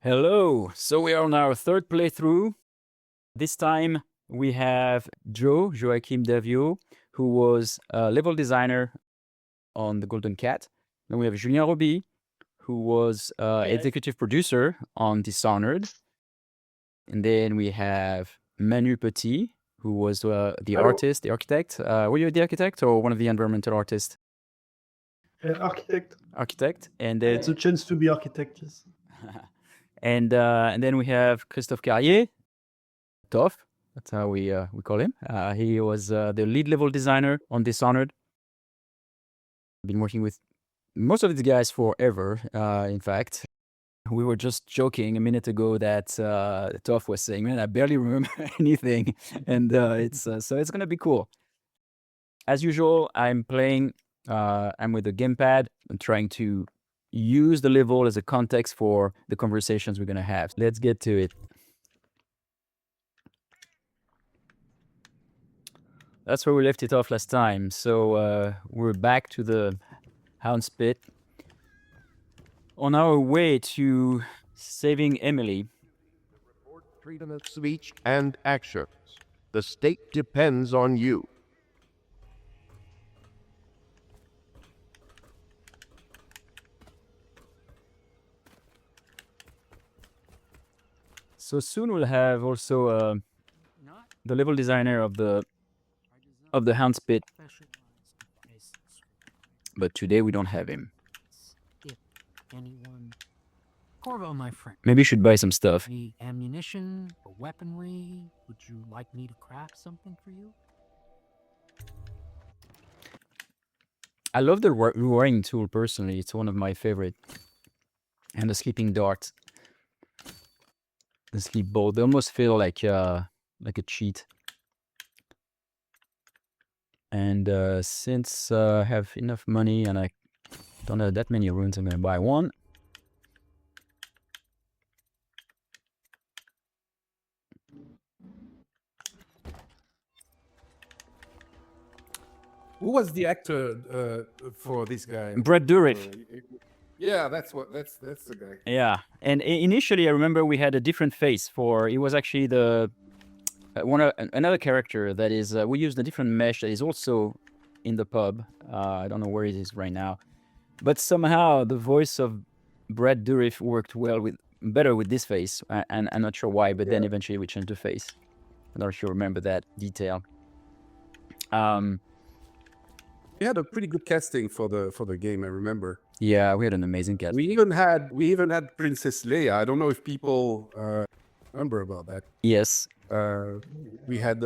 Hello, so we are on our third playthrough. This time we have Joackim Daviaud, who was a level designer on The Golden Cat. Then we have Julien Roby, who was executive producer on Dishonored. And then we have Manu Petit, who was the Hello. artist, the architect. Were you the architect or one of the environmental artists? Architect. Architect. And then It's a chance to be architect, yes. and then we have Christophe Carrier, Tof. That's how we call him. He was the lead level designer on Dishonored. Been working with most of these guys forever. In fact, we were just joking a minute ago that Tof was saying, "Man, I barely remember anything," and it's so it's gonna be cool. As usual, I'm playing. I'm with the gamepad. I'm trying to use the level as a context for the conversations we're gonna have. Let's get to it. That's where we left it off last time. So we're back to the Hound's Pit on our way to saving Emily. Freedom of speech and actions. The state depends on you. So soon we'll have also the level designer of the Hound's Pit. But today we don't have him. Anyone? Corvo, my friend. Maybe you should buy some stuff. Any ammunition or weaponry? Would you like me to craft something for you? I love the rewiring tool personally. It's one of my favorite. And the sleeping dart. The sleep bolt. They almost feel like a cheat. And since I have enough money and I don't have that many runes, I'm going to buy one. Who was the actor for this guy? Brad Dourif. Yeah, that's the guy. Yeah, and initially I remember we had a different face for. It was actually the another character that is. We used a different mesh that is also in the pub. I don't know where it is right now, but somehow the voice of Brad Dourif worked better with this face, and I'm not sure why. But then eventually we changed the face. I don't know if you remember that detail. We had a pretty good casting for the game. I remember. Yeah, we had an amazing cast. We even had Princess Leia. I don't know if people remember about that. Yes. We had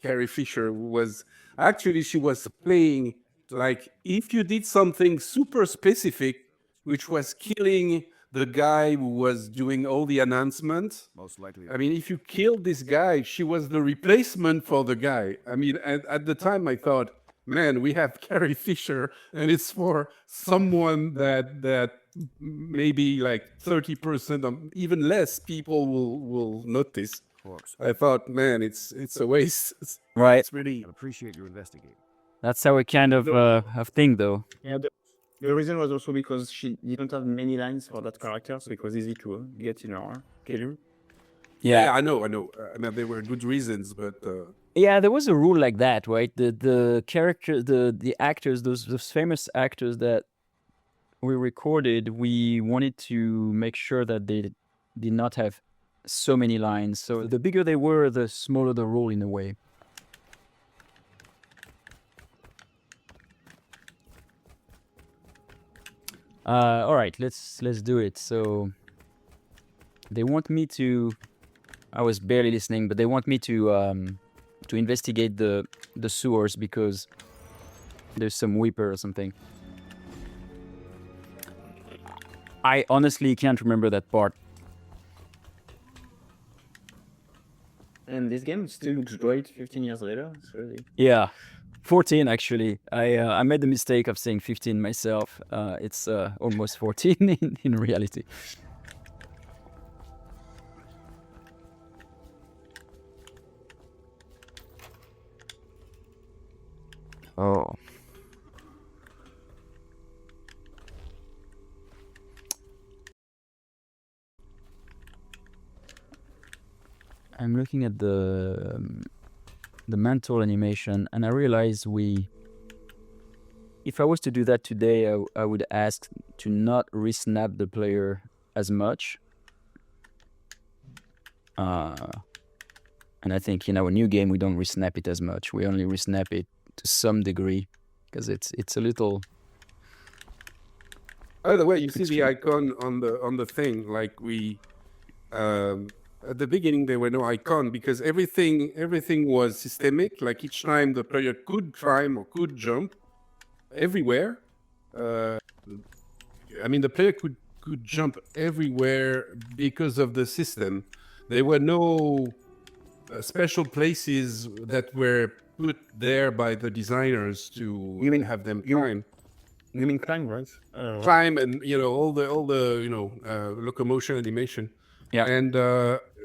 Carrie Fisher was actually she was playing like if you did something super specific, which was killing the guy who was doing all the announcements. Most likely. I mean, if you killed this guy, she was the replacement for the guy. I mean, at the time I thought, man, we have Carrie Fisher, and it's for someone that maybe like 30% or even less people will notice. Of course. I thought, man, it's a waste. Right. It's really. I appreciate you investigating. That's our kind of thing, though. Yeah, the reason was also because she didn't have many lines for that character, so it was easy to get in her career. Yeah, I know. I mean, there were good reasons, but Yeah, there was a rule like that, right? The character, the actors, those famous actors that we recorded, we wanted to make sure that they did not have so many lines. So the bigger they were, the smaller the role in a way. All right, let's do it. So they want me to. I was barely listening, but they want me to investigate the sewers because there's some weeper or something. I honestly can't remember that part. And this game still looks great 15 years later. It's really... Yeah, 14 actually. I made the mistake of saying 15 myself. It's almost 14 in reality. Oh. I'm looking at the mental animation, and I realize if I was to do that today, I would ask to not re-snap the player as much. And I think in our new game, we don't re-snap it as much. We only re-snap it to some degree, because it's a little... By the way, you see the icon on the thing, like at the beginning there were no icon because everything was systemic. Like each time the player could climb or could jump everywhere. I mean, the player could jump everywhere because of the system. There were no special places that were put there by the designers to have them climb. You mean climb, right? Climb and all the locomotion animation. Yeah. And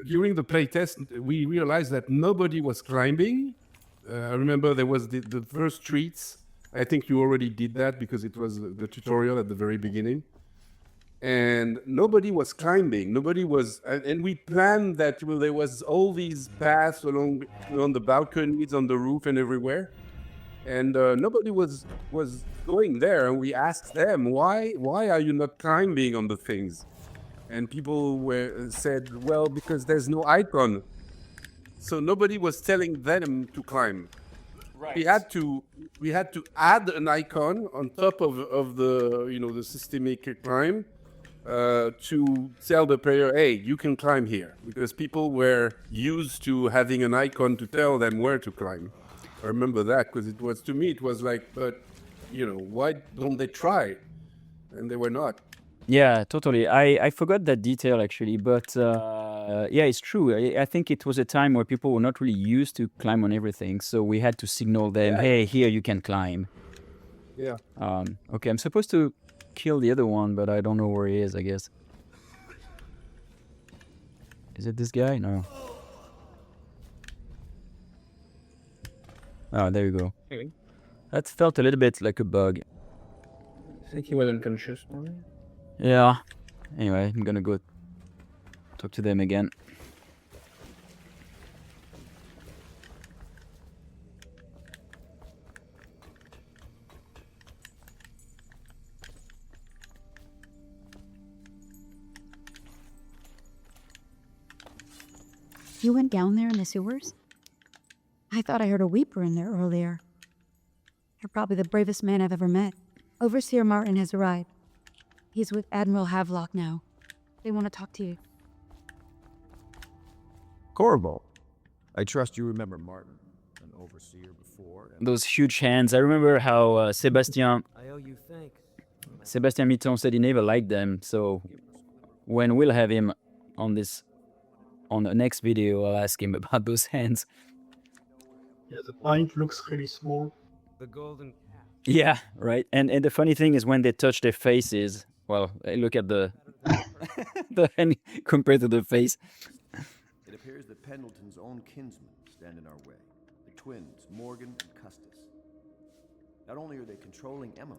during the playtest, we realized that nobody was climbing. I remember there was the first treats. I think you already did that because it was the tutorial at the very beginning. And nobody was climbing. Nobody was, and we planned that there was all these paths along the balconies, on the roof, and everywhere. And nobody was going there. And we asked them, why are you not climbing on the things? And people said, well, because there's no icon. So nobody was telling them to climb. Right. We had to add an icon on top of the systemic climb to tell the player, hey, you can climb here, because people were used to having an icon to tell them where to climb. I remember that because to me it was like, but why don't they try? And they were not. Yeah, totally. I forgot that detail actually, but yeah, it's true. I think it was a time where people were not really used to climb on everything, so we had to signal them, hey, here you can climb. Yeah. Okay, I'm supposed to kill the other one, but I don't know where he is, I guess. Is it this guy? No. Oh, there you go. Okay. That felt a little bit like a bug. I think he was unconscious. Yeah. Anyway, I'm gonna go talk to them again. You went down there in the sewers? I thought I heard a weeper in there earlier. You're probably the bravest man I've ever met. Overseer Martin has arrived. He's with Admiral Havelock now. They want to talk to you. Corvo, I trust you remember Martin, an overseer before. Those huge hands. I remember how Sébastien Mitton said he never liked them. So when we'll have him on the next video, I'll ask him about those hands. Yeah, the pint looks really small. The golden Yeah, right. And the funny thing is when they touch their faces, well, look at the the hand compared to the face. It appears that Pendleton's own kinsmen stand in our way. The twins, Morgan and Custis. Not only are they controlling Emily.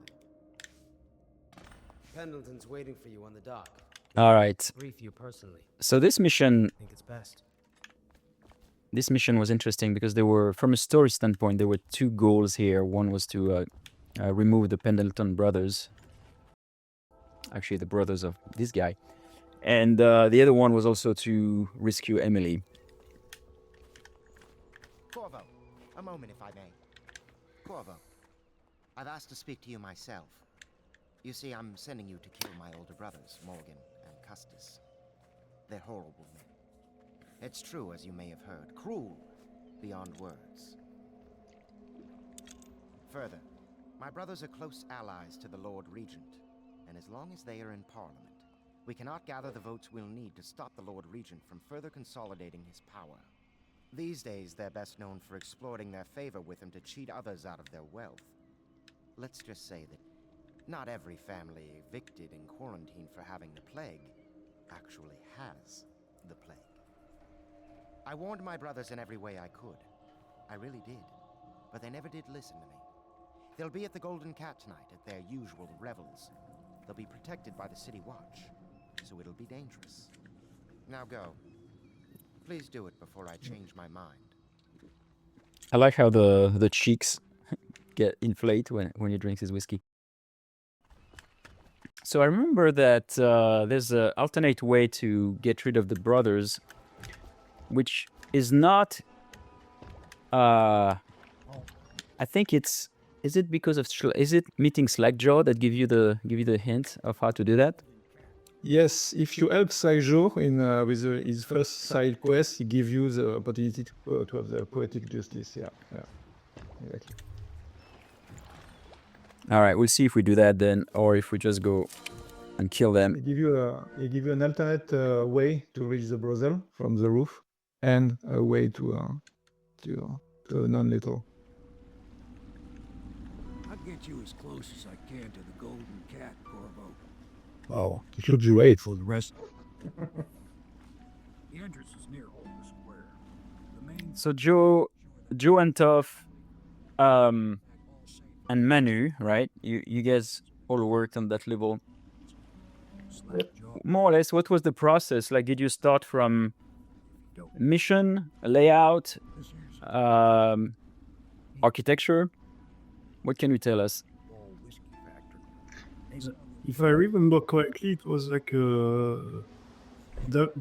Pendleton's waiting for you on the dock. All right. Brief you personally. So this mission I think it's best. This mission was interesting because there were, from a story standpoint, there were two goals here. One was to remove the Pendleton brothers. Actually, the brothers of this guy. And the other one was also to rescue Emily. Corvo, a moment if I may. Corvo, I've asked to speak to you myself. You see, I'm sending you to kill my older brothers, Morgan and Custis. They're horrible men. It's true, as you may have heard, cruel beyond words. Further, my brothers are close allies to the Lord Regent, and as long as they are in Parliament, we cannot gather the votes we'll need to stop the Lord Regent from further consolidating his power. These days, they're best known for exploiting their favor with him to cheat others out of their wealth. Let's just say that not every family evicted and quarantined for having the plague actually has the plague. I warned my brothers in every way I could. I really did. But they never did listen to me. They'll be at the Golden Cat tonight at their usual revels. They'll be protected by the City Watch, so it'll be dangerous. Now go. Please do it before I change my mind. I like how the cheeks get inflate when he drinks his whiskey. So I remember that there's an alternate way to get rid of the brothers, which is not. I think it's. Is it because of is it meeting Slackjaw that give you the hint of how to do that? Yes, if you help Slackjaw in with his first side quest, he gives you the opportunity to have the poetic justice. Yeah, exactly. All right, we'll see if we do that then, or if we just go and kill them. He give you an alternate way to reach the brothel from the roof, and a way to non-lethal. I'll get you as close as I can to the Golden Cat, Corvo. Oh, you should be wait For the rest. The entrance is near Holder Square. The main So Joe and Tof, and Manu, right? You guys all worked on that level. More or less, what was the process? Like, did you start from mission, layout, architecture? What can you tell us? If I remember correctly, it was like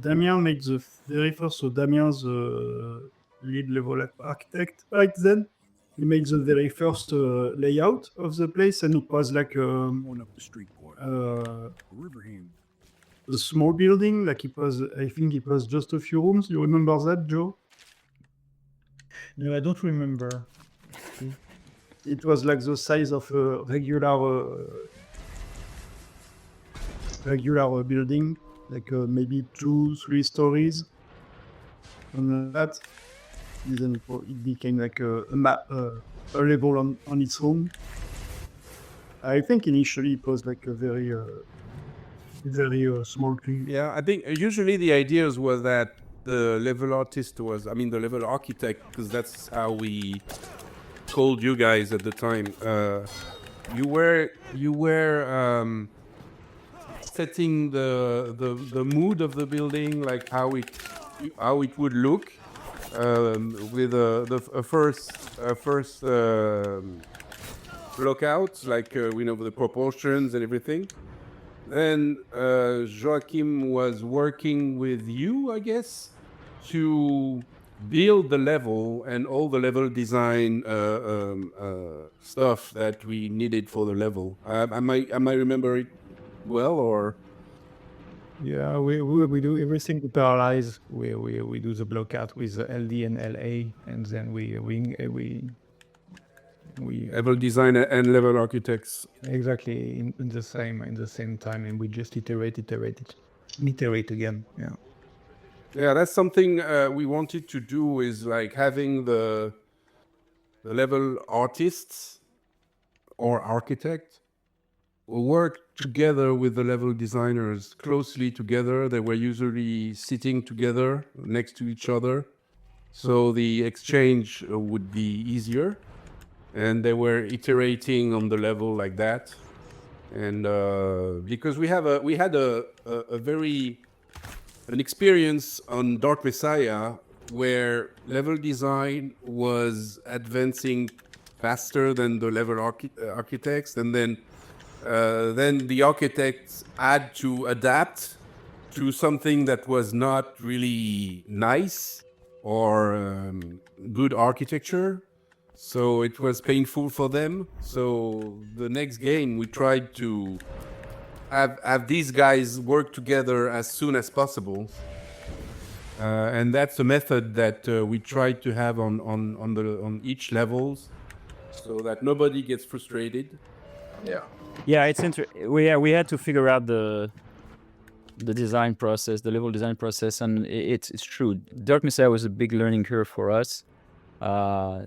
Damien made the very first. So Damien's lead level architect right then. He made the very first layout of the place, and it was like going up the street Riverhand. a small building. Like it was, I think it was just a few rooms. You remember that, Joe? No, I don't remember. It was like the size of a regular building, like maybe 2-3 stories. And that, then it became like a level on its own. I think initially it was like a very small thing. Yeah, I think usually the ideas were that the level artist was, I mean, the level architect, because that's how we called you guys at the time. You were setting the mood of the building, like how it would look, with a first lookout, like the proportions and everything. Then Joackim was working with you, I guess, to build the level and all the level design stuff that we needed for the level. Am I remember it well, or? Yeah, we do everything to parallelize. We do the blockout with the LD and LA, and then we level designer and level architects. Exactly in the same time, and we just iterate again. Yeah, that's something we wanted to do, is like having the level artists or architect work together with the level designers closely together. They were usually sitting together next to each other, so the exchange would be easier. And they were iterating on the level like that, and because we had an experience on Dark Messiah where level design was advancing faster than the level architects, and then the architects had to adapt to something that was not really nice or good architecture. So it was painful for them. So the next game, we tried to have these guys work together as soon as possible, and that's a method that we tried to have on each levels, so that nobody gets frustrated. Yeah, it's interesting. We had to figure out the design process, the level design process, and it's true. Dark Messiah was a big learning curve for us.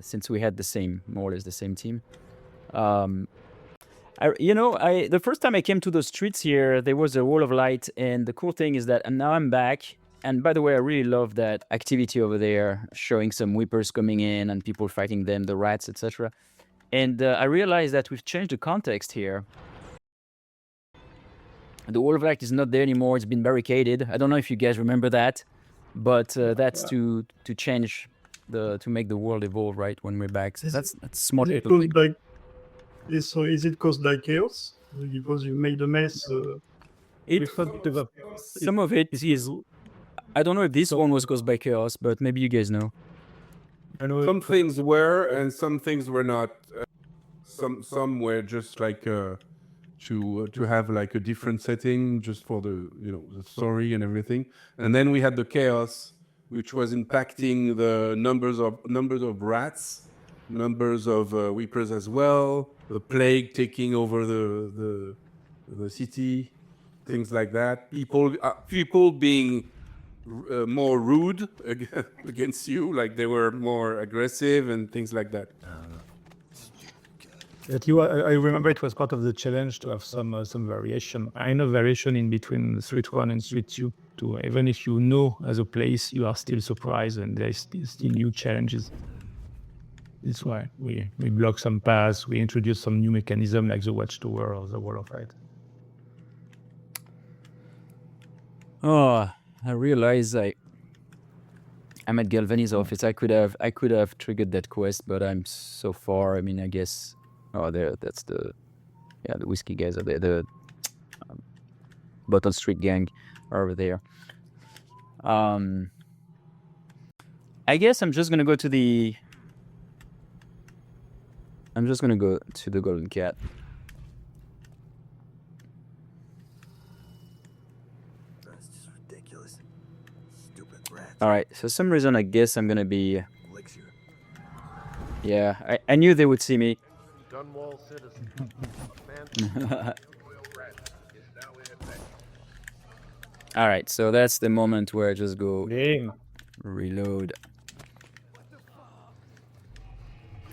Since we had more or less the same team. The first time I came to the streets here, there was a wall of light, and the cool thing is that now I'm back. And by the way, I really love that activity over there, showing some weepers coming in and people fighting them, the rats, etc. And I realized that we've changed the context here. The wall of light is not there anymore. It's been barricaded. I don't know if you guys remember that. but that's to change to make the world evolve, right? When we're back, so that's smart. Is it caused by, so is it caused by chaos because you made a mess? Some of it is. I don't know if this one was caused by chaos, but maybe you guys know. Some things were, and some things were not. Some were just like to have like a different setting just for the the story and everything. And then we had the chaos, which was impacting the numbers of rats, numbers of weepers as well. The plague taking over the city, things like that. People being more rude against you, like they were more aggressive and things like that. I remember it was part of the challenge to have some variation. I know variation in between Street 1 and Street 2. To even if you know as a place, you are still surprised and there's still new challenges. That's why we block some paths, we introduce some new mechanism like the Watchtower or the Wall of Light. Oh, I realize I'm at Galvani's office. I could have triggered that quest, but I'm so far. I mean, I guess. Oh, that's the whiskey guys are there. The Button Street gang are over there. I guess I'm just gonna go to the. I'm just gonna go to the Golden Cat. That's just ridiculous. Stupid rats. All right. For some reason, I guess I'm gonna be. Yeah, I knew they would see me. Dunwall citizen. All right, so that's the moment where I just go reload.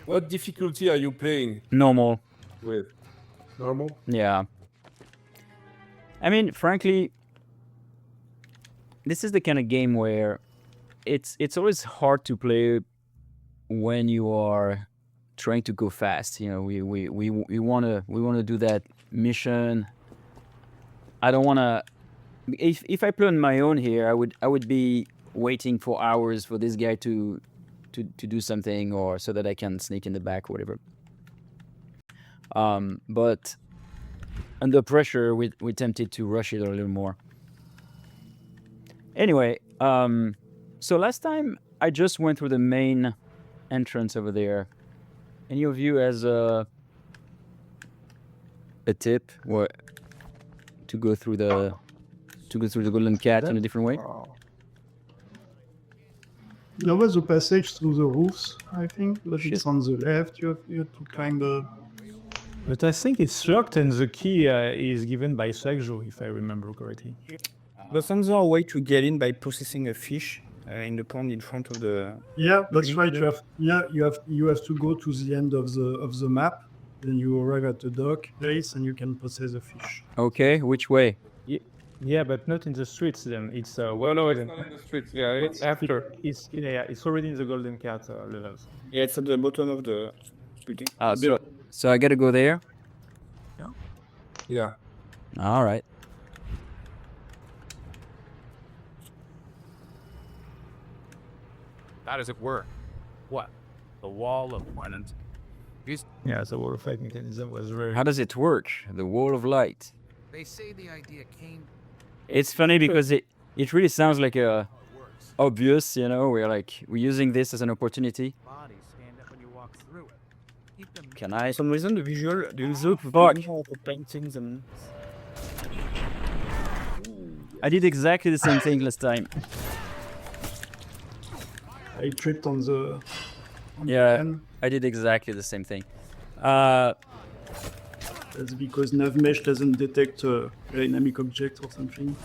What difficulty are you playing Normal. with? Normal? Yeah. I mean, frankly, this is the kind of game where it's always hard to play when you are trying to go fast. You know, we wanna do that mission. I don't wanna. If I play on my own here, I would be waiting for hours for this guy to do something, or so that I can sneak in the back or whatever. But under pressure, we're tempted to rush it a little more. Anyway, so last time I just went through the main entrance over there. Any of you has a tip to go through the Golden Cat in a different way? There was a passage through the roofs, I think, but it's on the left. You have to climb the. But I think it's locked and the key is given by Sagjo, if I remember correctly. There's another way to get in by processing a fish in the pond in front of the. Yeah, that's right. You have to go to the end of the map. Then you arrive at the dock place and you can process the fish. Okay, which way? Yeah, but not in the streets. Then it's No, it's not in the streets. Yeah, it's after. It's already in the Golden Cat levels. Yeah, it's at the bottom of the building. So I gotta go there. Yeah. All right. How does it work? What? The wall of violence? Yeah, the Wall of Light mechanism was very. How does it work? The Wall of Light. They say the idea came. It's funny because it really sounds like obvious, you know. We're using this as an opportunity. Bodies stand up when you walk through it. Keep them. Can I? For some reason, the visual, the paintings and. I did exactly the same thing last time. I tripped on the. Yeah, I did exactly the same thing. That's because NavMesh doesn't detect a dynamic object or something.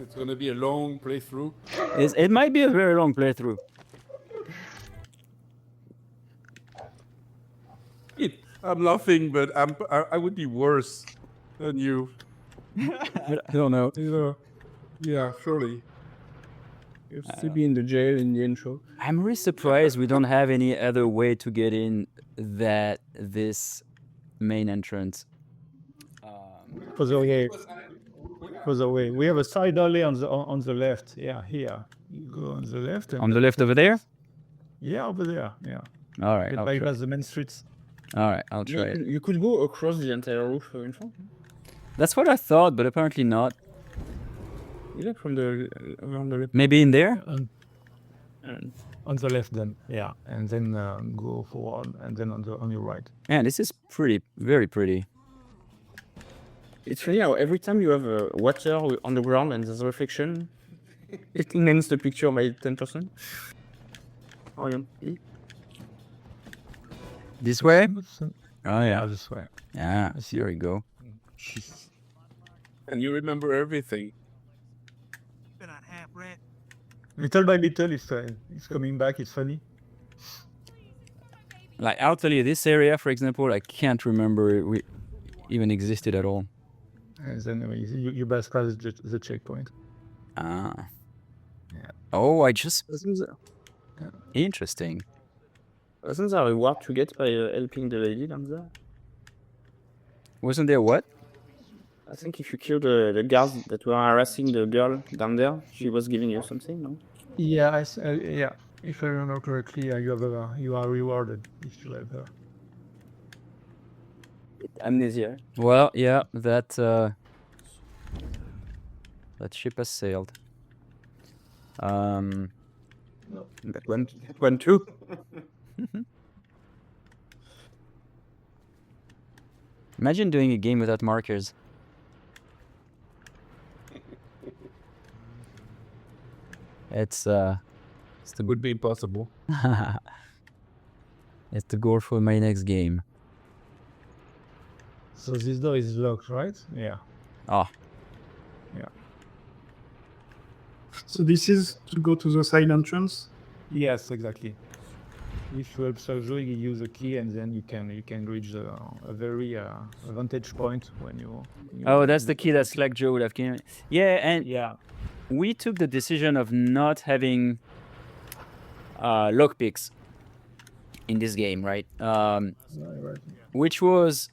It's gonna be a long playthrough. It might be a very long playthrough. I'm laughing, but I would be worse than you. I don't know. Yeah, surely. You have to be in the jail in the intro. I'm really surprised we don't have any other way to get in this main entrance. further away. We have a side alley on the left. Yeah, here. You go on the left. On the left over there? Yeah, over there. Yeah. All right. I'll Bypass try. the main streets. All right. I'll try it. You could go across the entire roof in front. That's what I thought, but apparently not. Yeah, from the around the left. Maybe in there? On the left, then. Yeah. And then go forward, and then on your right. Yeah, this is very pretty. It's funny how every time you have water on the ground and there's a reflection, it enhances the picture by 10%. Oh, yeah. This way? Oh, yeah. This way. Yeah, here we go. And you remember everything. Little by little, it's coming back. It's funny. Like, I'll tell you, this area, for example, I can't remember it even existed at all. And then you bypass the checkpoint. Ah. Yeah. Oh, Interesting. Wasn't there a reward to get by helping the lady down there? Wasn't there what? I think if you kill the guards that were harassing the girl down there, she was giving you something, no? Yeah, yeah. If I remember correctly, you are rewarded if you have her. Amnesia. Well, yeah, that ship has sailed. That went too. Imagine doing a game without markers. It's would be impossible. It's the goal for my next game. So this door is locked, right? Yeah. Ah. Yeah. So this is to go to the side entrance? Yes, exactly. If you help Sergio, you use a key, and then you can reach a very vantage point when you. Oh, that's the key that Slack Joe would have given. Yeah, and we took the decision of not having lockpicks in this game, right? Which was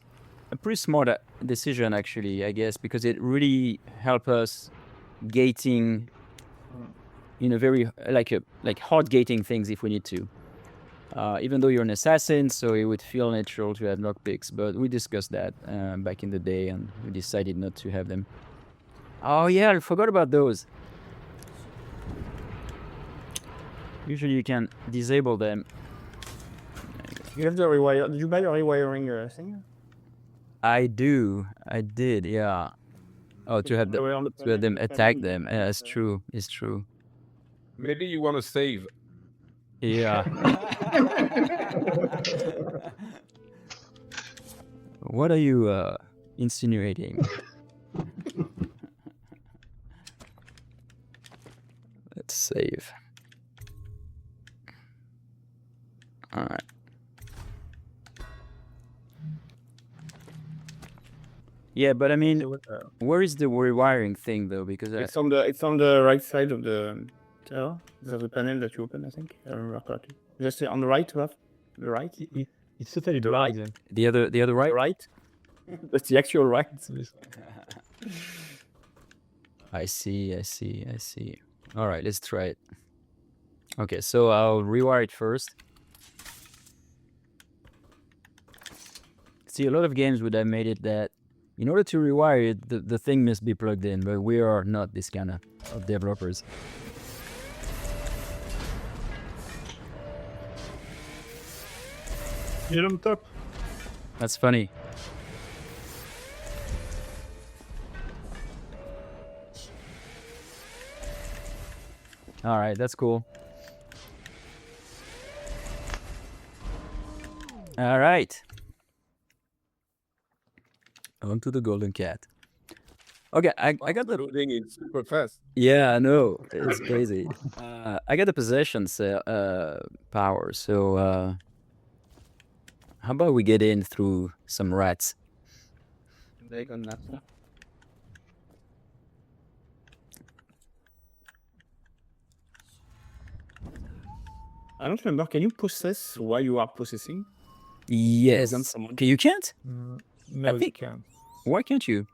a pretty smart decision, actually, I guess, because it really helped us gating in a very like hard gating things if we need to. Even though you're an assassin, so it would feel natural to have lockpicks, but we discussed that back in the day, and we decided not to have them. Oh yeah, I forgot about those. Usually you can disable them. You have the rewire. Did you buy the rewiring thing? I did, yeah. Oh, to have them attack them. Yeah, it's true. It's true. Maybe you want to save. Yeah. What are you insinuating? Let's save. All right. Yeah, but I mean, where is the rewiring thing though? Because it's on the right side of the tower. There's a panel that you open, I think. I remember correctly. Just on the right, the right. It's totally the right. Then. The other right. Right. That's the actual right. I see. All right, let's try it. Okay, so I'll rewire it first. See, a lot of games would have made it that in order to rewire it, the thing must be plugged in, but we are not this kind of developers. Get on top. That's funny. All right, that's cool. All right. On to the golden cat. Okay, I got the loading is super fast. Yeah, I know. It's crazy. I got the possession power, so how about we get in through some rats? They got that. I don't remember. Can you possess while you are possessing? Yes. Okay, you can't? No, I think. you can't. Why can't you?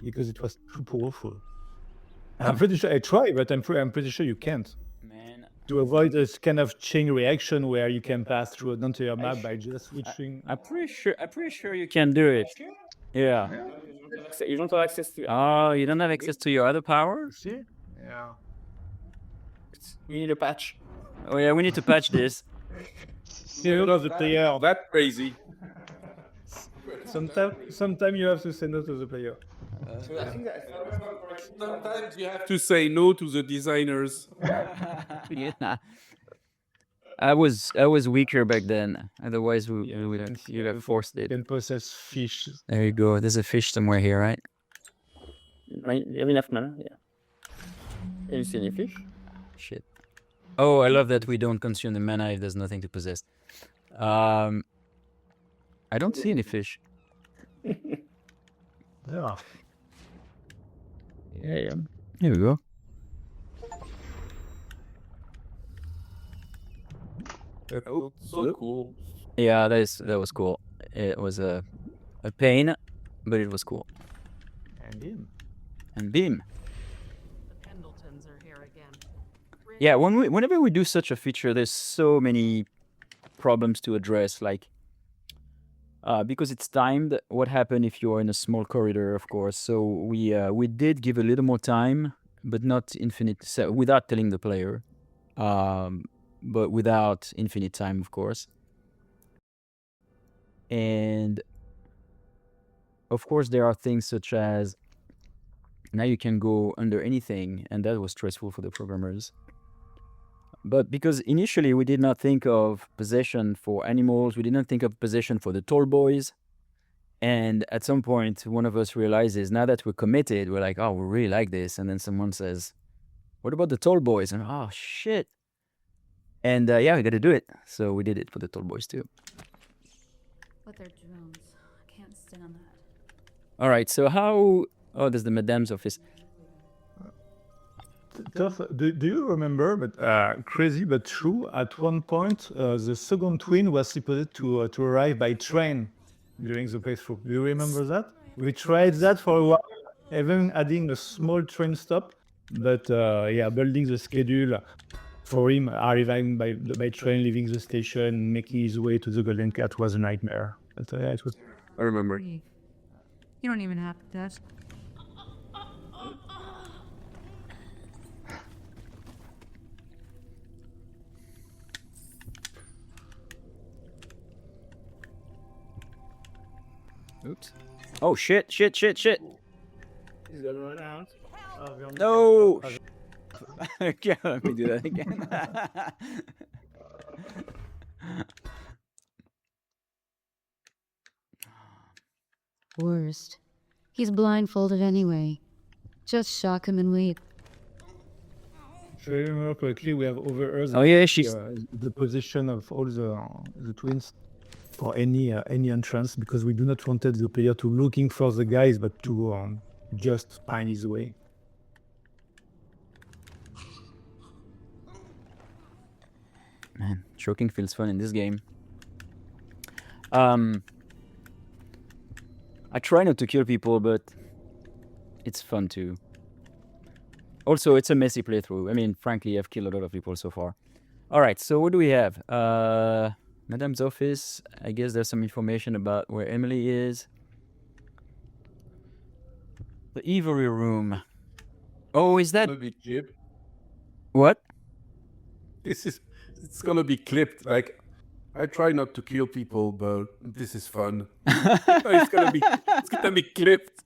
because it was too powerful. I'm pretty sure I tried, but I'm pretty sure you can't. Man, To avoid this kind of chain reaction where you can pass through an entire map by just switching. I'm pretty sure you can do it. Yeah. You don't have access to. Oh, you don't have access to your other power? See? Yeah. We need a patch. Oh yeah, we need to patch this. You know the player. That crazy. Sometimes you have to say no to the player. Sometimes you have to say no to the designers. Yeah. I was weaker back then. Otherwise, we would you'd have forced it. You can process fish. There you go. There's a fish somewhere here, right? You have enough mana, yeah. Can you see any fish? Shit. Oh, I love that we don't consume the mana if there's nothing to possess. I don't see any fish. Yeah. Yeah. Here we go. Oh, so cool. Yeah, that was cool. It was a pain, but it was cool. And him. And beam. The Pendletons are here again. Yeah, whenever we do such a feature, there's so many problems to address. Like, because it's timed. What happened if you're in a small corridor? Of course. So we did give a little more time, but not infinite. So without telling the player. But without infinite time, of course. And of course, there are things such as now you can go under anything, and that was stressful for the programmers. But because initially we did not think of possession for animals, we did not think of possession for the tall boys. And at some point, one of us realizes now that we're committed, we're like, oh, we really like this. And then someone says, what about the tall boys? And oh, shit. And yeah, we got to do it. So we did it for the tall boys too. But they're drones. I can't stand on that. All right. So how? Oh, there's the Madame's office. Tof, do you remember, but crazy but true, at one point, the second twin was supposed to arrive by train during the playthrough. Do you remember that? We tried that for a while, even adding a small train stop, but yeah, building the schedule for him arriving by train, leaving the station, making his way to the Golden Cat was a nightmare. But yeah, it was. I remember. You don't even have to touch. Oops. Oh, shit. He's gonna run out. No. Okay, let me do that again. Worst. He's blindfolded anyway. Just shock him and wait. If I remember correctly, we have overheard Oh yeah, she's. the position of all the twins for any entrance, because we do not wanted the player to looking for the guys, but to just find his way. Man, choking feels fun in this game. I try not to kill people, but it's fun too. Also, it's a messy playthrough. I mean, frankly, I've killed a lot of people so far. All right, so what do we have? Madame's office. I guess there's some information about where Emily is. The Ivory Room. Oh, is that... It's gonna be clipped. What? It's gonna be clipped. Like, I try not to kill people, but this is fun. it's gonna be clipped.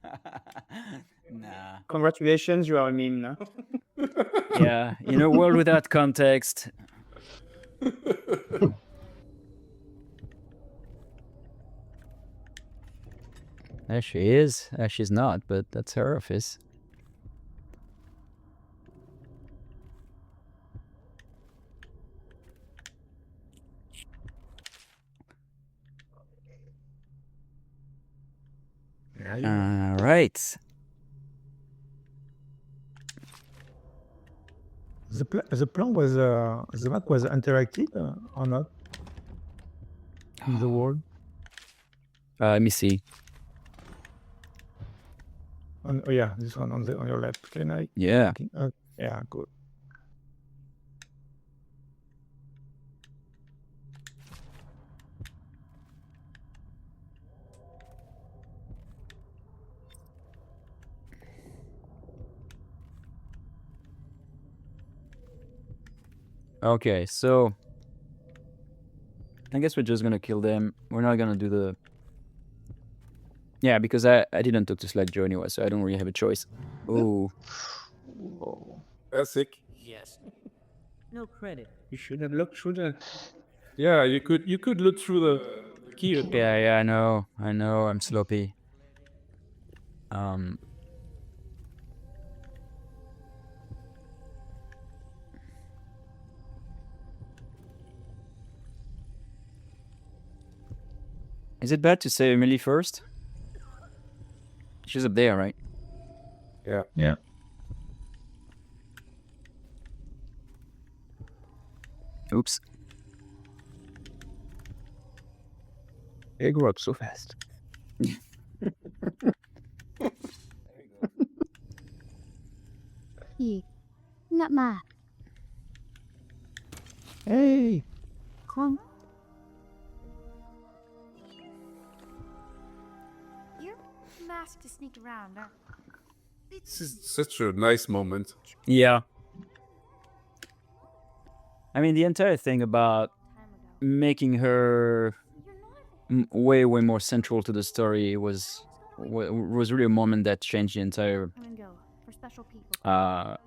Nah. Congratulations, you are a meme now. Yeah, in a world without context. There she is. She's not, but that's her office. All right. The plan was the map was interactive or not in the world. Let me see. Oh yeah, this one on your left. Can I? Yeah. Yeah, good. Okay, so I guess we're just gonna kill them. We're not gonna do the... Yeah, because I didn't talk to Slide anyway, so I don't really have a choice. Oh. That's sick. Yes. No credit. You should have looked through the... Yeah, you could look through the key. Yeah, I know, I'm sloppy. Is it bad to say Emily first? She's up there, right? Yeah. Yeah. Oops. They grew up so fast. Not ma. Hey. Come. You're masked to sneak around, aren't you? This is such a nice moment. Yeah. I mean, the entire thing about making her way more central to the story was really a moment that changed the entire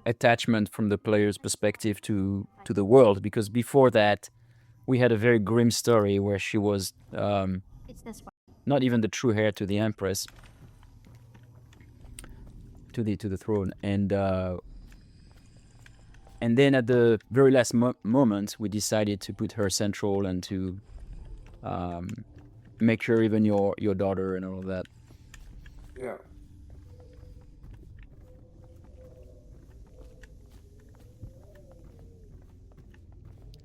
attachment from the player's perspective to the world. Because before that, we had a very grim story where she was not even the true heir to the Empress, to the throne, and then at the very last moment, we decided to put her central and to make her even your daughter and all of that. Yeah.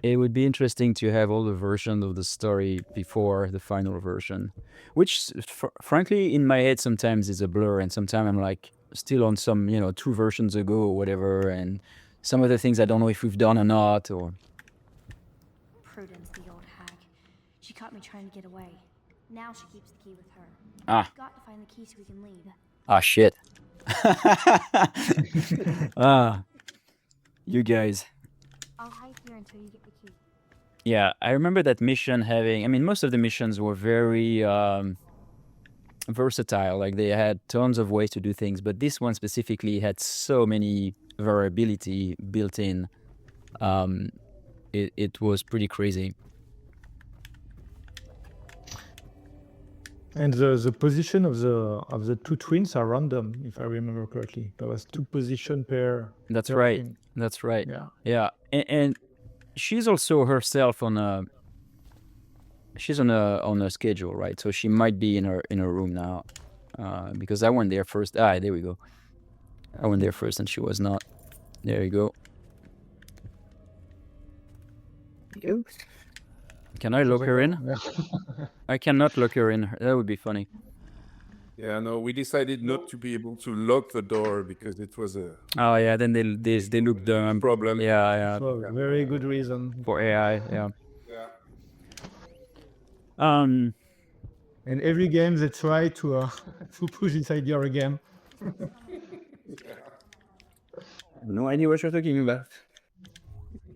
It would be interesting to have all the versions of the story before the final version, which, frankly, in my head sometimes is a blur, and sometimes I'm like still on some, 2 versions ago or whatever, and some of the things I don't know if we've done or not, or... Prudence, the old hag. She caught me trying to get away. Now she keeps the key with her. Ah. We've got to find the key so we can leave. Ah, shit. You guys. I'll hide here until you get the key. Yeah, I remember that mission having... I mean, most of the missions were very versatile. Like, they had tons of ways to do things, but this one specifically had so many variability built in. It was pretty crazy. And the position of the 2 twins are random, if I remember correctly. There was 2 positions per... That's per right. twin. That's right. Yeah. Yeah. And she's also herself on a... She's on a schedule, right? So she might be in her room now. Because I went there first. Ah, there we go. I went there first and she was not. There you go. Can I lock her in? I cannot lock her in. That would be funny. Yeah, no, we decided not to be able to lock the door because it was a... Oh yeah, then they looked dumb. Problem. Yeah. So, very good reason. For AI, yeah. Yeah. And every game they try to push this idea again. No idea what you're talking about.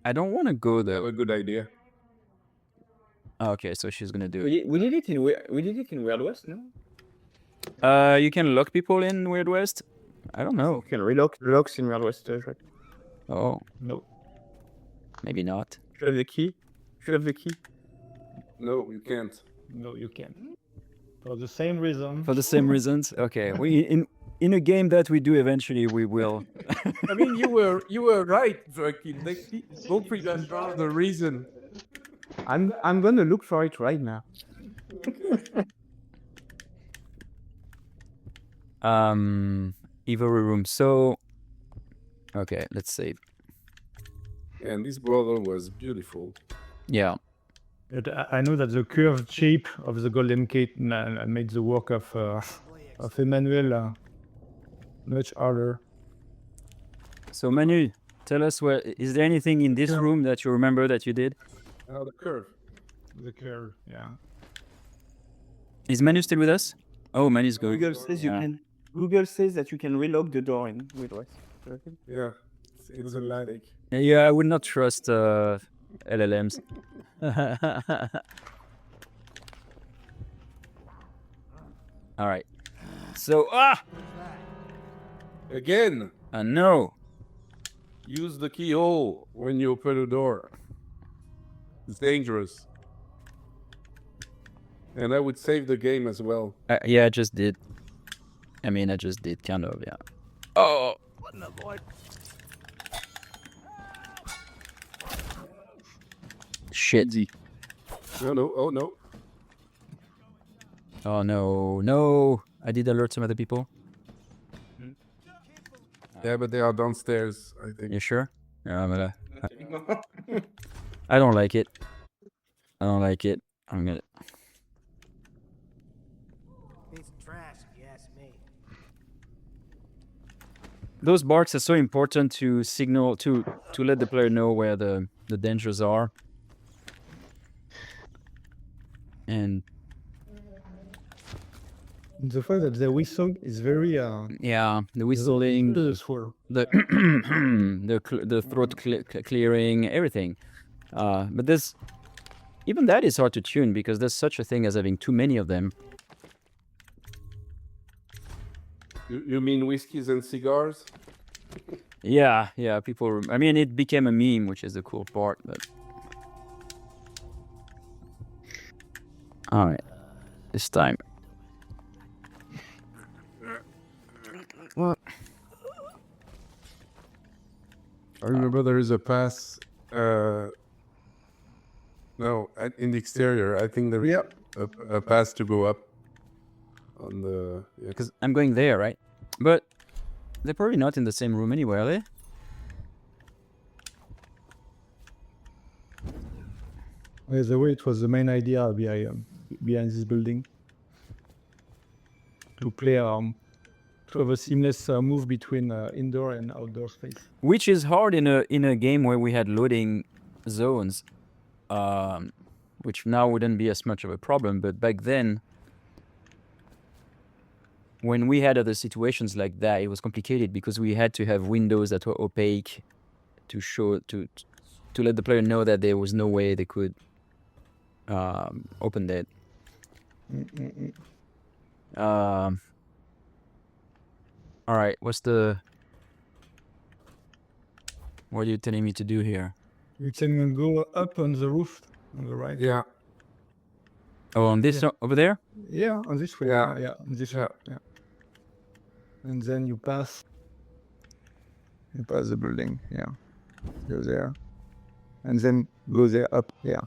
I don't want to go there. A good idea. Okay, so she's gonna do it. We did it in Weird West, no? You can lock people in Weird West? I don't know. You can relock locks in Weird West, right? Oh. No. Maybe not. Should have the key. Should have the key. No, you can't. No, you can't. For the same reason. For the same reasons? Okay. In a game that we do eventually, we will. I mean, you were right, Joackim. Don't forget the reason. I'm gonna look for it right now. Ivory room. So, okay, let's see. And this brother was beautiful. Yeah. I know that the curved shape of the golden gate made the work of Emmanuel much harder. So Manu, tell us, is there anything in this room that you remember that you did? The curve. The curve, yeah. Is Manu still with us? Oh, Manu's going. Google says you can. Google says that you can relock the door in with us. Yeah, it's a lag. Yeah, I would not trust LLMs. All right. So Again, no. use the keyhole when you open a door. It's dangerous. And I would save the game as well. Yeah, I just did. I mean, I just did, kind of, yeah. Oh! Shit. No, oh no. Oh, no. I did alert some other people. Yeah, but they are downstairs, I think. You sure? Yeah, but I don't like it. I'm gonna... Piece of trash, if you ask me. Those barks are so important to signal, to let the player know where the dangers are. And the fact that the whistle is very yeah, the whistling, the throat clearing, everything. But there's even that is hard to tune because there's such a thing as having too many of them. You mean whiskeys and cigars? Yeah, people. I mean, it became a meme, which is the cool part. But all right, this time. What? I remember there is a pass. No, in the exterior. I think there is a pass to go up on the. Because I'm going there, right? But they're probably not in the same room anyway, are they? By the way, it was the main idea behind this building. To play, to have a seamless move between indoor and outdoor space. Which is hard in a game where we had loading zones, which now wouldn't be as much of a problem. But back then, when we had other situations like that, it was complicated because we had to have windows that were opaque to show to let the player know that there was no way they could open that. All right, what are you telling me to do here? You can go up on the roof on the right. Yeah. Oh, on this over there? Yeah, on this way. Yeah. On this way. Yeah. And then you pass. You pass the building. Yeah. Go there. And then go there up. Yeah.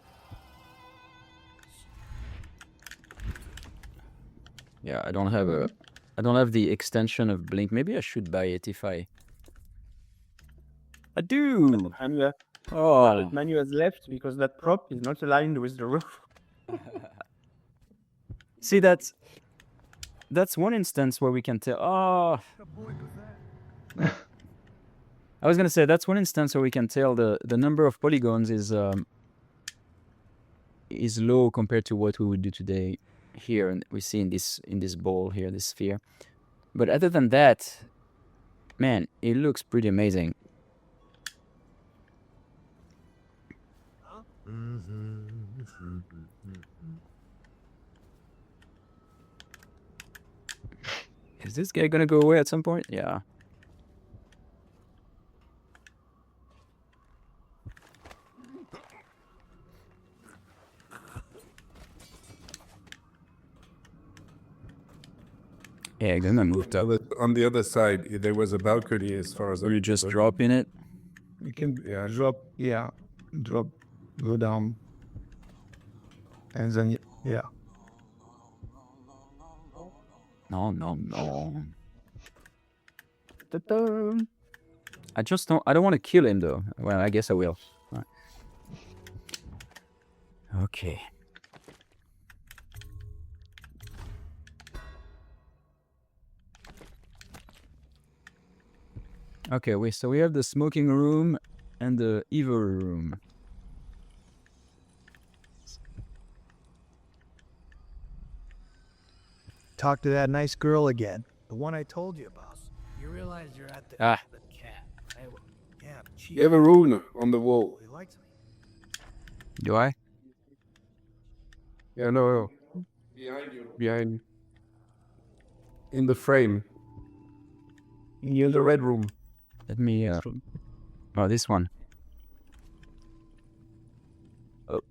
Yeah, I don't have the extension of Blink. Maybe I should buy it if I do. Oh, Manu has left because that prop is not aligned with the roof. See, that's one instance where we can tell. Oh, I was gonna say that's one instance where we can tell the number of polygons is low compared to what we would do today. Here, and we see in this ball here, this sphere. But other than that, man, it looks pretty amazing. Is this guy gonna go away at some point? Yeah. Yeah, then I moved up. On the other side, there was a balcony as far as... Or you just drop in it? You can drop, go down. And then, yeah. No. I don't want to kill him though. Well, I guess I will. All right. Okay. Okay, so we have the smoking room and the ivory room. Talk to that nice girl again. The one I told you about. You realize you're at the Ah. the cat. Right? Yeah, but she You have a rune on the wall. really likes me. Do I? Yeah, no. Behind you. Behind. In the frame. Near the red room. Let me. Oh, this one. Oh.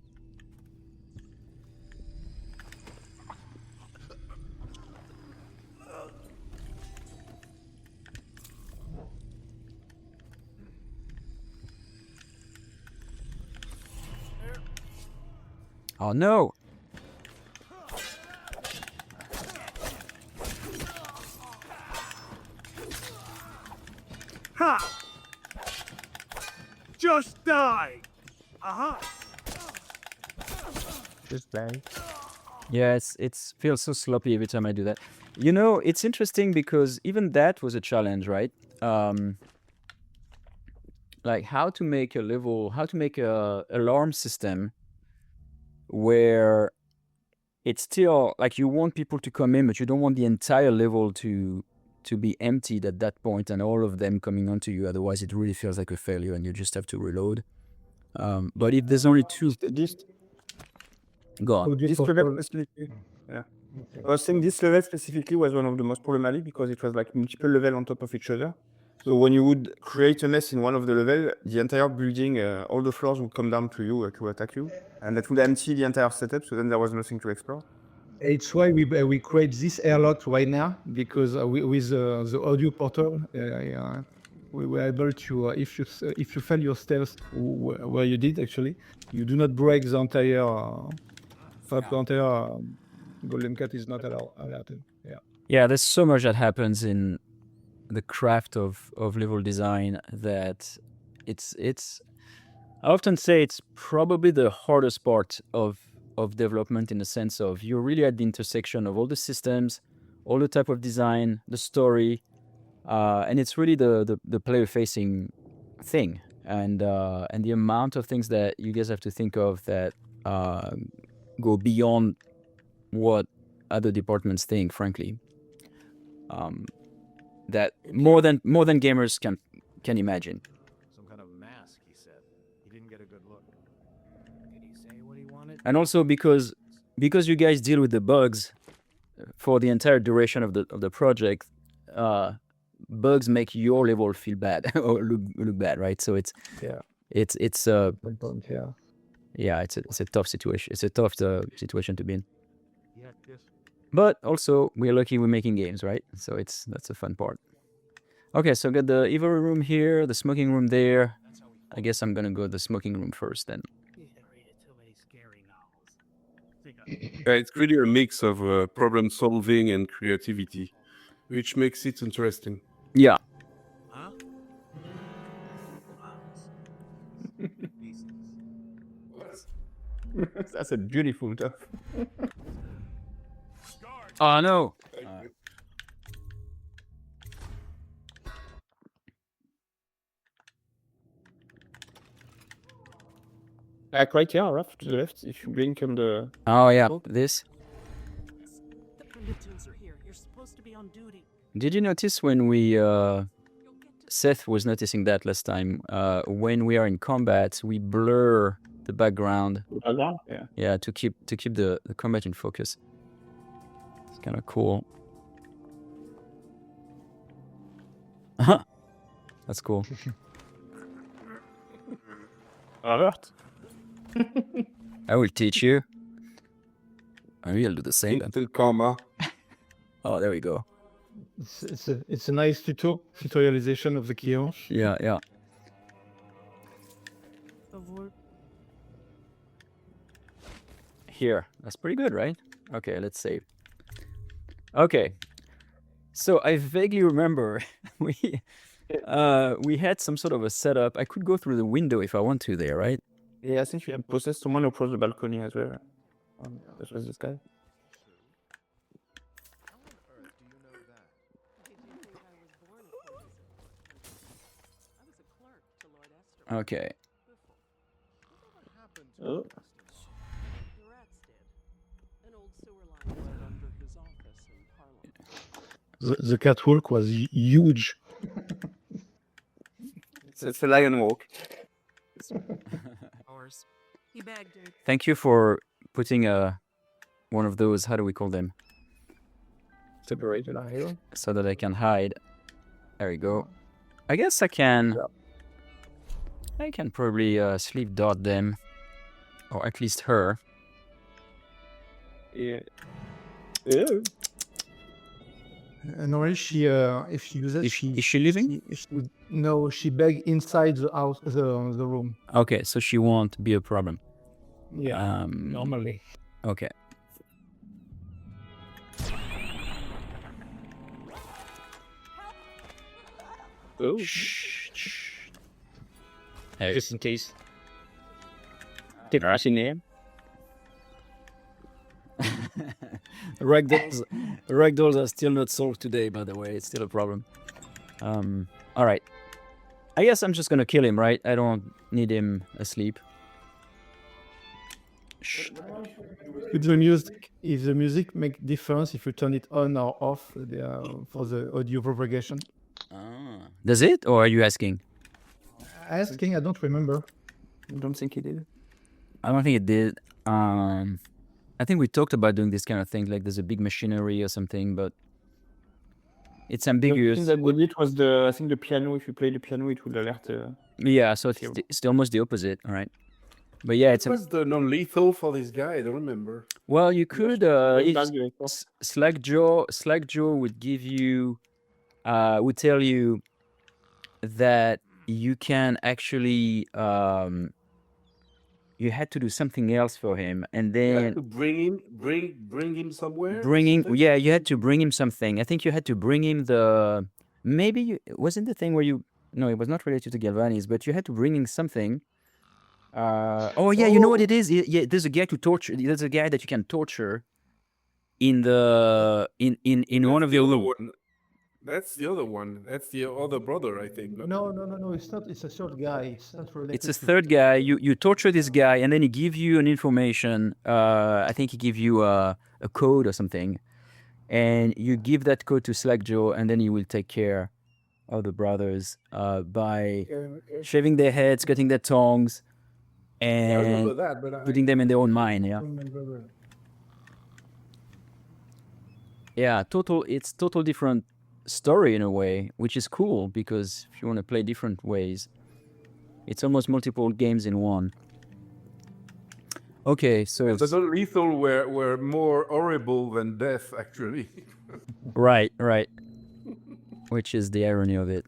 Oh no! Ha! Just die! Uh-huh. Just die. Yeah, it's feels so sloppy every time I do that. You know, it's interesting because even that was a challenge, right? Like how to make a level, how to make a alarm system where it's still like you want people to come in, but you don't want the entire level to be emptied at that point and all of them coming onto you. Otherwise, it really feels like a failure, and you just have to reload. But if there's only two, go on. This level specifically, yeah. I was saying this level specifically was one of the most problematic because it was like multiple levels on top of each other. So when you would create a nest in one of the levels, the entire building, all the floors would come down to you to attack you, and that would empty the entire setup. So then there was nothing to explore. It's why we create this airlock right now, because with the audio portal, we were able to, if you fail your stealth where you did actually, you do not break the entire golden cat is not alerted. Yeah. Yeah, there's so much that happens in the craft of level design that it's I often say it's probably the hardest part of development, in the sense of you're really at the intersection of all the systems, all the type of design, the story, and it's really the player facing thing, and the amount of things that you guys have to think of that go beyond what other departments think, frankly. That more than gamers can imagine. Some kind of mask, he said. He didn't get a good look. Did he say what he wanted? And also because you guys deal with the bugs for the entire duration of the project, bugs make your level feel bad or look bad, right? So it's yeah, it's a tough situation. It's a tough situation to be in. Yeah, yes. But also we're lucky we're making games, right? So that's a fun part. Okay, so got the ivory room here, the smoking room there. I guess I'm gonna go to the smoking room first then. It's really a mix of problem solving and creativity, which makes it interesting. Yeah. Huh? That's a beautiful stuff. Oh no. Like right here, Raph, to the left, if you blink on the... Oh yeah, this. The Pendletons are here. You're supposed to be on duty. Did you notice when we Seth was noticing that last time, when we are in combat, we blur the background. Yeah. Yeah, to keep the combat in focus. It's kind of cool. That's cool. Alert. I will teach you. I will do the same. Little karma. Oh, there we go. It's a nice tutorialization of the keyhole. Yeah. Here, that's pretty good, right? Okay, let's save. Okay, so I vaguely remember we had some sort of a setup. I could go through the window if I want to there, right? Yeah, I think we have possessed someone across the balcony as well. That was this guy. Okay. Oh. The catwalk was huge. It's a lion walk. Thank you for putting one of those. How do we call them? Separated here. So that I can hide. There we go. I guess I can. I can probably sleep dot them, or at least her. Yeah. Normally, she if she uses, Is she leaving? No, she beg inside the house, the room. Okay, so she won't be a problem. Yeah, normally. Okay. Oh. Hey. Just in case. Did I see name? Ragdolls are still not solved today, by the way. It's still a problem. All right. I guess I'm just gonna kill him, right? I don't need him asleep. With the music, if the music make difference if you turn it on or off for the audio propagation. Does it, or are you asking? Asking, I don't remember. I don't think he did. I don't think it did. I think we talked about doing this kind of thing, like there's a big machinery or something, but it's ambiguous. The thing that would it was the I think the piano. If you play the piano, it would alert. Yeah, so it's almost the opposite, all right? But yeah, it's What's the non-lethal for this guy? I don't remember. well, you could Slack Joe would give you would tell you that you can actually you had to do something else for him, and You then had to bring him somewhere. yeah, you had to bring him something. I think you had to bring him the wasn't the thing where you no, it was not related to Galvanis, but you had to bring him something. Oh yeah, you know what it is? Yeah, there's a guy to torture. There's a guy that you can torture in the in one of the other one. That's the other one. That's the other brother, I think. No. It's not. It's a third guy. It's not related. It's a third guy. You torture this guy, and then he give you an information. I think he give you a code or something, and you give that code to Slack Joe, and then he will take care of the brothers by shaving their heads, cutting their tongues, and I remember that, but putting them in their own mind. Yeah. Yeah. It's total different story in a way, which is cool because if you want to play different ways, it's almost multiple games in one. Okay, so the non-lethal were more horrible than death, actually. right, which is the irony of it.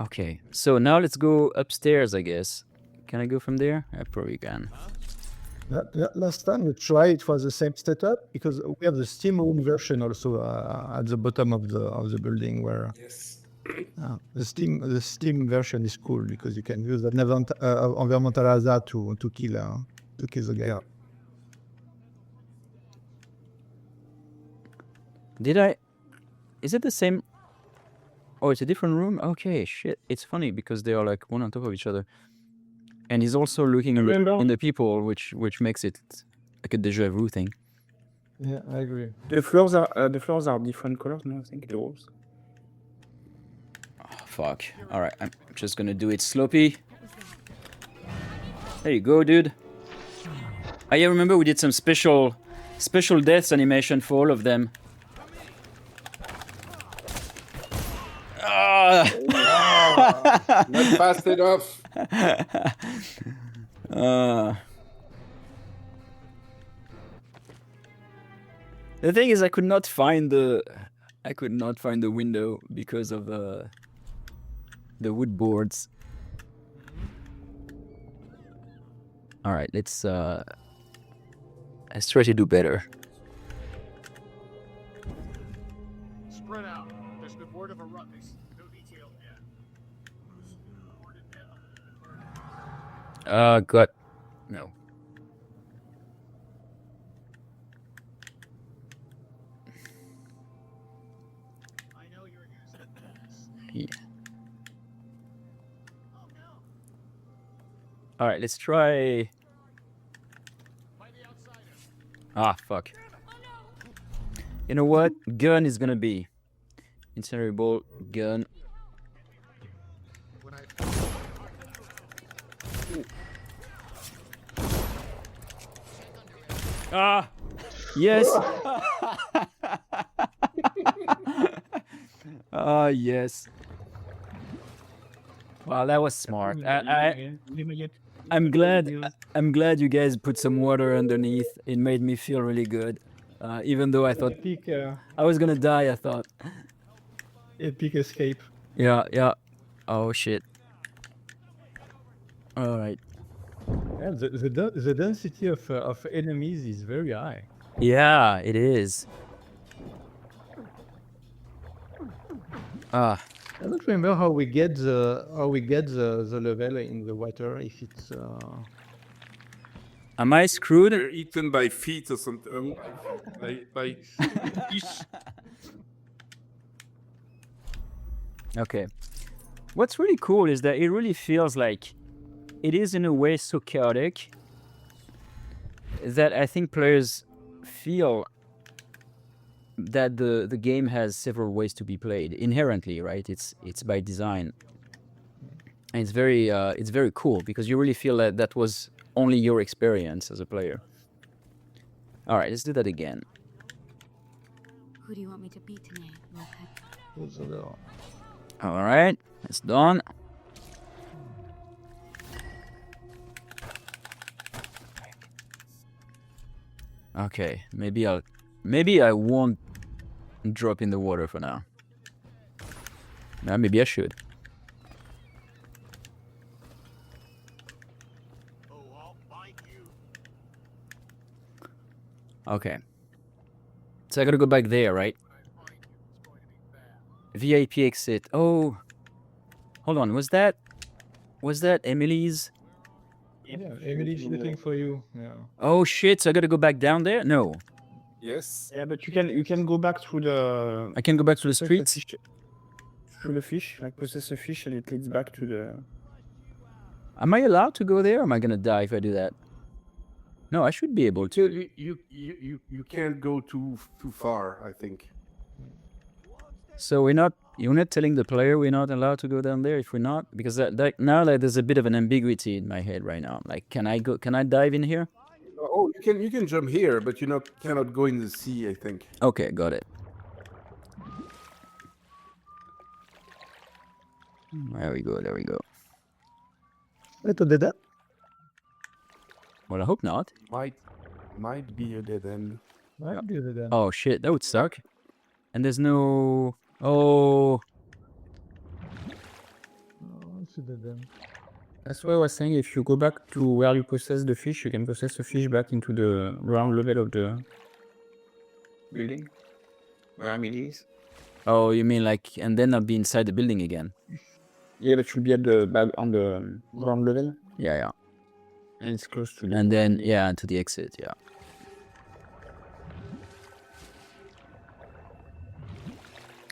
Okay, so now let's go upstairs, I guess. Can I go from there? I probably can. Last time we tried, it was the same setup because we have the Steam room version also at the bottom of the building where the Steam version is cool because you can use an environmental hazard to kill the guy. Yeah. Is it the same? Oh, it's a different room? Okay, shit. It's funny because they are like one on top of each other. And he's also looking in the people, which makes it like a déjà vu thing. Yeah, I agree. The floors are different colors. No, I think the walls. Oh, fuck. All right, I'm just gonna do it sloppy. There you go, dude. I remember we did some special deaths animation for all of them. Not fast enough. The thing is, I could not find the window because of the wood boards. All right, let's try to do better. Spread out. There's been word of a ruckus. No detail yet. God, no. I know you're using this. All right, let's try. Ah, fuck. You know what? Gun is gonna be incendiary ball gun. Ah, yes. Ah, yes. Wow, that was smart. I'm glad you guys put some water underneath. It made me feel really good. Even though I thought Epic, I was gonna die, I thought. epic escape. Yeah, yeah. Oh shit. All right. Yeah, the density of enemies is very high. Yeah, it is. Ah, I don't remember how we get the level in the water. If it's am I screwed? They're eaten by feet or something. By fish. Okay. What's really cool is that it really feels like it is in a way so chaotic that I think players feel that the game has several ways to be played inherently, right? It's by design. And it's very cool because you really feel that that was only your experience as a player. All right, let's do that again. Who do you want me to beat tonight, Raphael? All right, it's done. Okay, maybe I won't drop in the water for now. Maybe I should. Okay. So I gotta go back there, right? VIP exit. Oh, hold on. Was that Emily's? yeah, Emily's looking for you. Yeah. Oh shit! So I gotta go back down there? No. Yes. Yeah, but you can go back through the. I can go back to the streets. Through the fish, like possess a fish, and it leads back to the. Am I allowed to go there, or am I gonna die if I do that? No, I should be able to. You can't go too far, I think. So you're not telling the player we're not allowed to go down there if we're not, because now there's a bit of an ambiguity in my head right now. Like, can I dive in here? Oh, you can jump here, but you cannot go in the sea, I think. Okay, got it. There we go. Let's do that. Well, I hope not. Might be a dead end. Might do that. Oh shit, that would suck. And there's no. Oh. It's a dead end. That's why I was saying if you go back to where you possess the fish, you can possess the fish back into the ground level of the building where Emily is. Oh, you mean like, and then I'll be inside the building again? Yeah, but you'll be at on the ground level. Yeah. And it's close to the. And then to the exit. Yeah.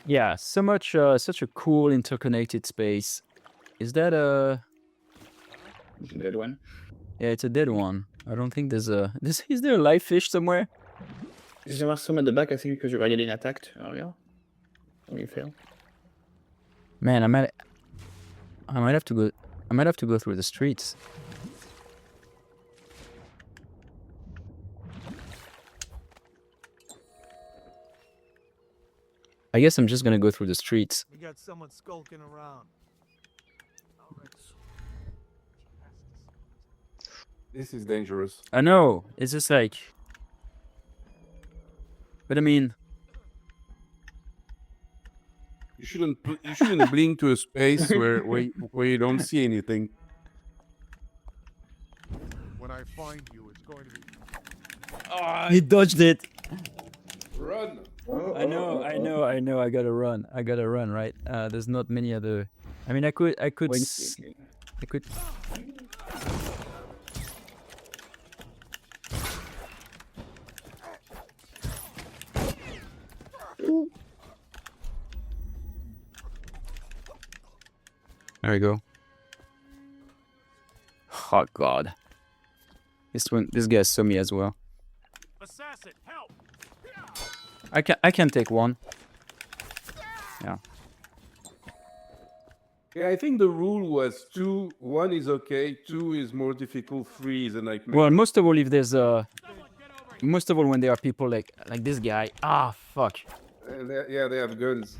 Yeah, such a cool interconnected space. Is that a? It's a dead one. Yeah, it's a dead one. I don't think there's a. Is there a live fish somewhere? There was some at the back, I think, because you were getting attacked earlier. When you failed. Man, I might have to go. I might have to go through the streets. I guess I'm just gonna go through the streets. We got someone skulking around. This is dangerous. I know. It's just like. But I mean. You shouldn't blink to a space where you don't see anything. When I find you, it's going to be. Oh, he dodged it. Run. I know. I gotta run, right? There's not many other. I mean, I could. There we go. Oh god. This guy saw me as well. Assassin, help! I can take one. Yeah. Yeah, I think the rule was 2. 1 is okay. 2 is more difficult. 3 is a nightmare. Well, most of all, if there's most of all when there are people like this guy. Ah, fuck. Yeah, they have guns.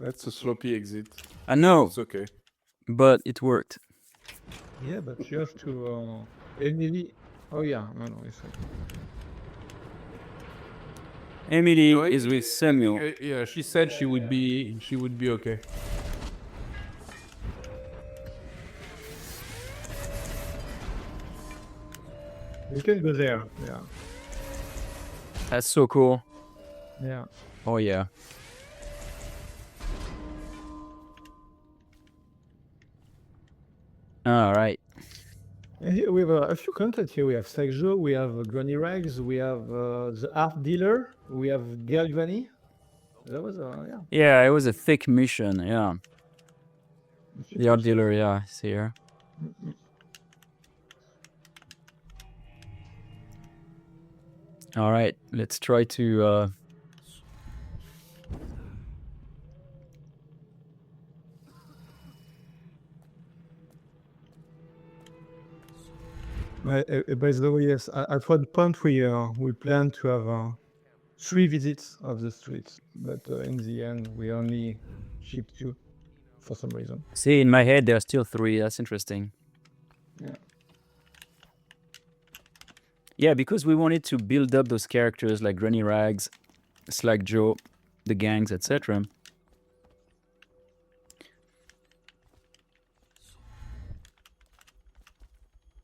That's a sloppy exit. I know. It's okay. But it worked. Yeah, but you have to. Emily. Oh yeah, no, it's okay. Emily is with Samuel. Yeah, she said she would be okay. You can go there. Yeah. That's so cool. Yeah. Oh yeah. All right. And here we have a few content here. We have Sexjo, we have Granny Rags, we have the art dealer, we have Galvani. That was yeah. Yeah, it was a thick mission. Yeah. The art dealer. Yeah, is here. All right, let's try to. By the way, yes, at one point we plan to have 3 visits of the streets, but in the end we only ship 2 for some reason. See, in my head there are still 3. That's interesting. Yeah. Yeah, because we wanted to build up those characters like Granny Rags, Slack Joe, the gangs, etc.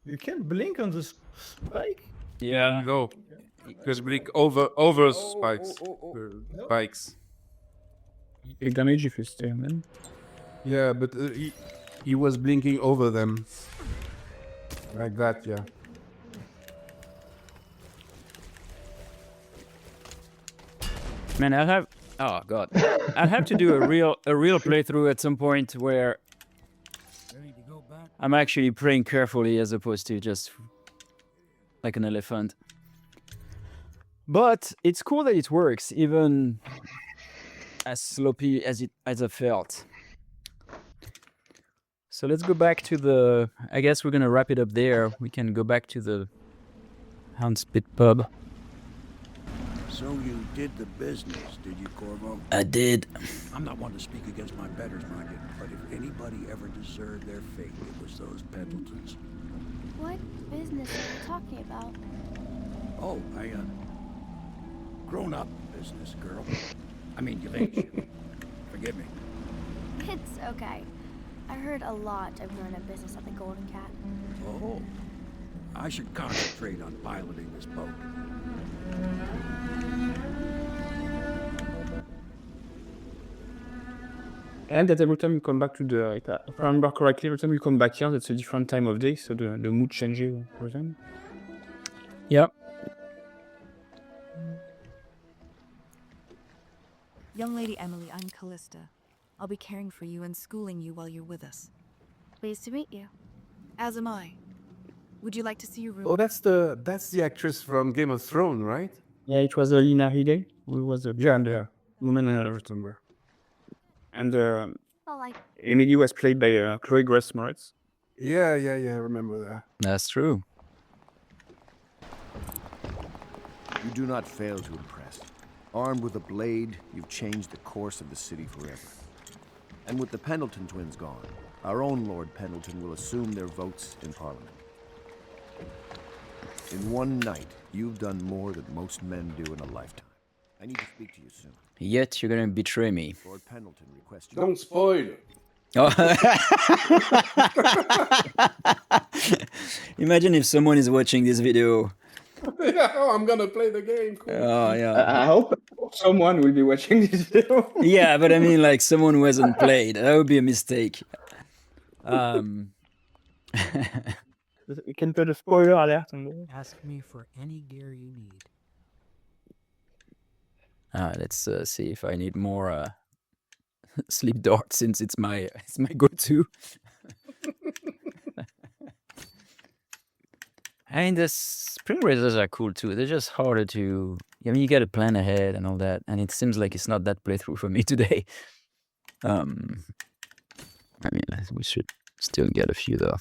You can blink on the spike? Yeah. No. Just blink over spikes. Spikes. Take damage if you stay on them. Yeah, but he was blinking over them. Like that, yeah. Man, I'll have. Oh god, I'll have to do a real playthrough at some point where I'm actually praying carefully as opposed to just like an elephant. But it's cool that it works, even as sloppy as I felt. So let's go back to the. I guess we're gonna wrap it up there. We can go back to the Houndspit pub. So you did the business, did you, Corvo? I did. I'm not one to speak against my betters, mind you, but if anybody ever deserved their fate, it was those Pendletons. What business are you talking about? Oh, grown-up business, girl. I mean, you ain't. Forgive me. It's okay. I heard a lot of growing up business at the Golden Cat. Oh, I should concentrate on piloting this boat. And that every time you come back to the, if I remember correctly, every time you come back here, that's a different time of day, so the mood changes every time. Yep. Young Lady Emily, I'm Callista. I'll be caring for you and schooling you while you're with us. Pleased to meet you. As am I. Would you like to see your room? Oh, that's the actress from Game of Thrones, right? Yeah, it was Lina Headey, who was the woman I remember. And Emily was played by Chloe Grace Moretz. Yeah, I remember that. That's true. You do not fail to impress. Armed with a blade, you've changed the course of the city forever. And with the Pendleton twins gone, our own Lord Pendleton will assume their votes in Parliament. In one night, you've done more than most men do in a lifetime. I need to speak to you soon. Yet you're gonna betray me. Lord Pendleton requests you. Don't spoil. Oh. Imagine if someone is watching this video. Yeah, I'm gonna play the game. Cool. Oh yeah. I hope someone will be watching this video. Yeah, but I mean, like someone who hasn't played. That would be a mistake. You can put a spoiler alert on there. Ask me for any gear you need. Let's see if I need more sleep dart since it's my go-to. And the spring raiders are cool too. They're just harder to. I mean, you got to plan ahead and all that, and it seems like it's not that playthrough for me today. I mean, we should still get a few though.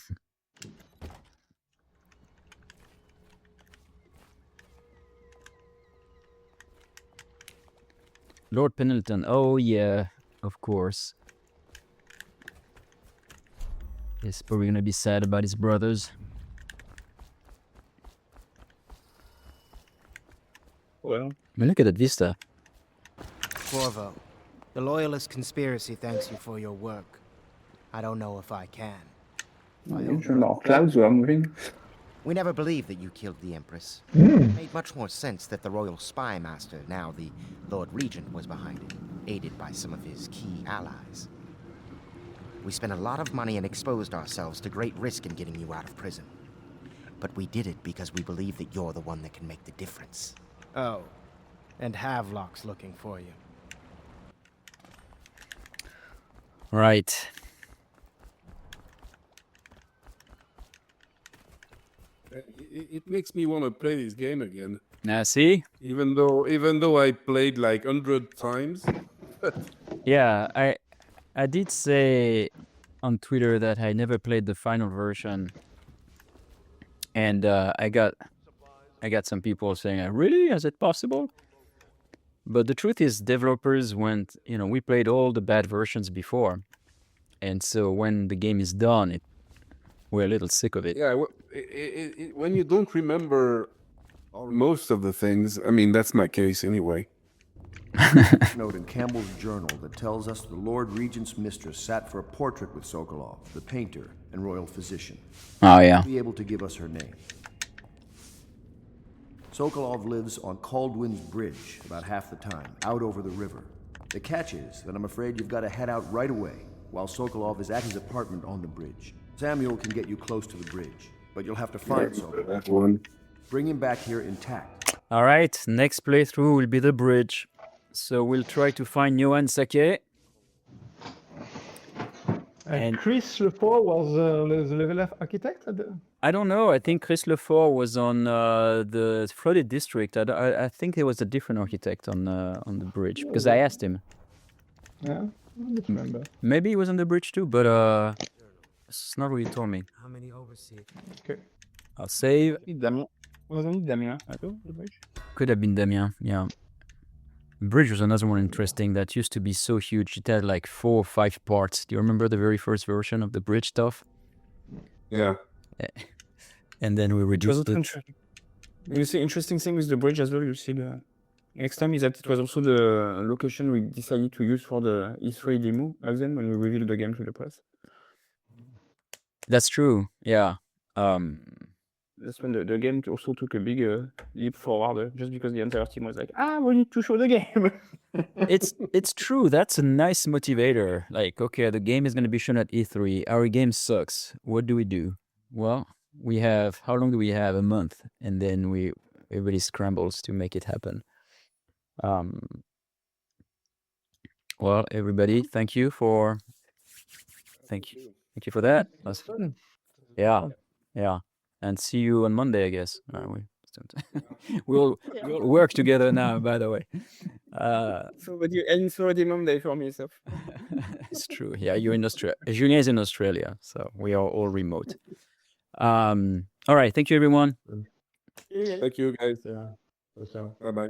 Lord Pendleton. Oh yeah, of course. He's probably gonna be sad about his brothers. Well, I mean, look at that vista. Corvo, the Loyalist conspiracy thanks you for your work. I don't know if I can. Clouds were moving. We never believed that you killed the Empress. It made much more sense that the Royal Spy Master, now the Lord Regent, was behind it, aided by some of his key allies. We spent a lot of money and exposed ourselves to great risk in getting you out of prison. But we did it because we believe that you're the one that can make the difference. Oh, and Havelock's looking for you. Right. It makes me want to play this game again. Now, see? Even though I played like 100 times. Yeah, I did say on Twitter that I never played the final version, and I got some people saying, "Really? Is it possible?" But the truth is, developers went. We played all the bad versions before, and so when the game is done, we're a little sick of it. Yeah, when you don't remember most of the things, I mean, that's my case anyway. Note in Campbell's journal that tells us the Lord Regent's mistress sat for a portrait with Sokolov, the painter and royal physician. Oh, yeah. Be able to give us her name. Sokolov lives on Caldwin's Bridge about half the time, out over the river. The catch is that I'm afraid you've got to head out right away, while Sokolov is at his apartment on the bridge. Samuel can get you close to the bridge, but you'll have to find Sokolov. That one. Bring him back here intact. All right, next playthrough will be the bridge. So we'll try to find Johan Sake. And Chris Lefort was the level of architect at the... I don't know. I think Chris Lefort was on the flooded district. I think there was a different architect on the bridge because I asked him. Yeah, I don't remember. Maybe he was on the bridge too, but it's not what he told me. How many overseas? Okay. I'll save. Damien. Wasn't it Damien at all, the bridge? Could have been Damien, yeah. Bridge was another one interesting that used to be so huge. It had like 4 or 5 parts. Do you remember the very first version of the bridge stuff? Yeah. And then we reduced it. You see, interesting thing with the bridge as well, you see the next time is that it was also the location we decided to use for the E3 demo back then when we revealed the game to the press. That's true, yeah. That's when the game also took a big leap forward, just because the entire team was like, we need to show the game. It's true. That's a nice motivator. Like, okay, the game is going to be shown at E3. Our game sucks. What do we do? Well, we have, how long do we have? A month. And then everybody scrambles to make it happen. Well, everybody, thank you for that. That's fun. Yeah. And see you on Monday, I guess. We'll work together now, by the way. It's already Monday for me, so. It's true. Yeah, you're in Australia. Julien is in Australia, so we are all remote. All right. Thank you, everyone. Thank you, guys. Bye-bye.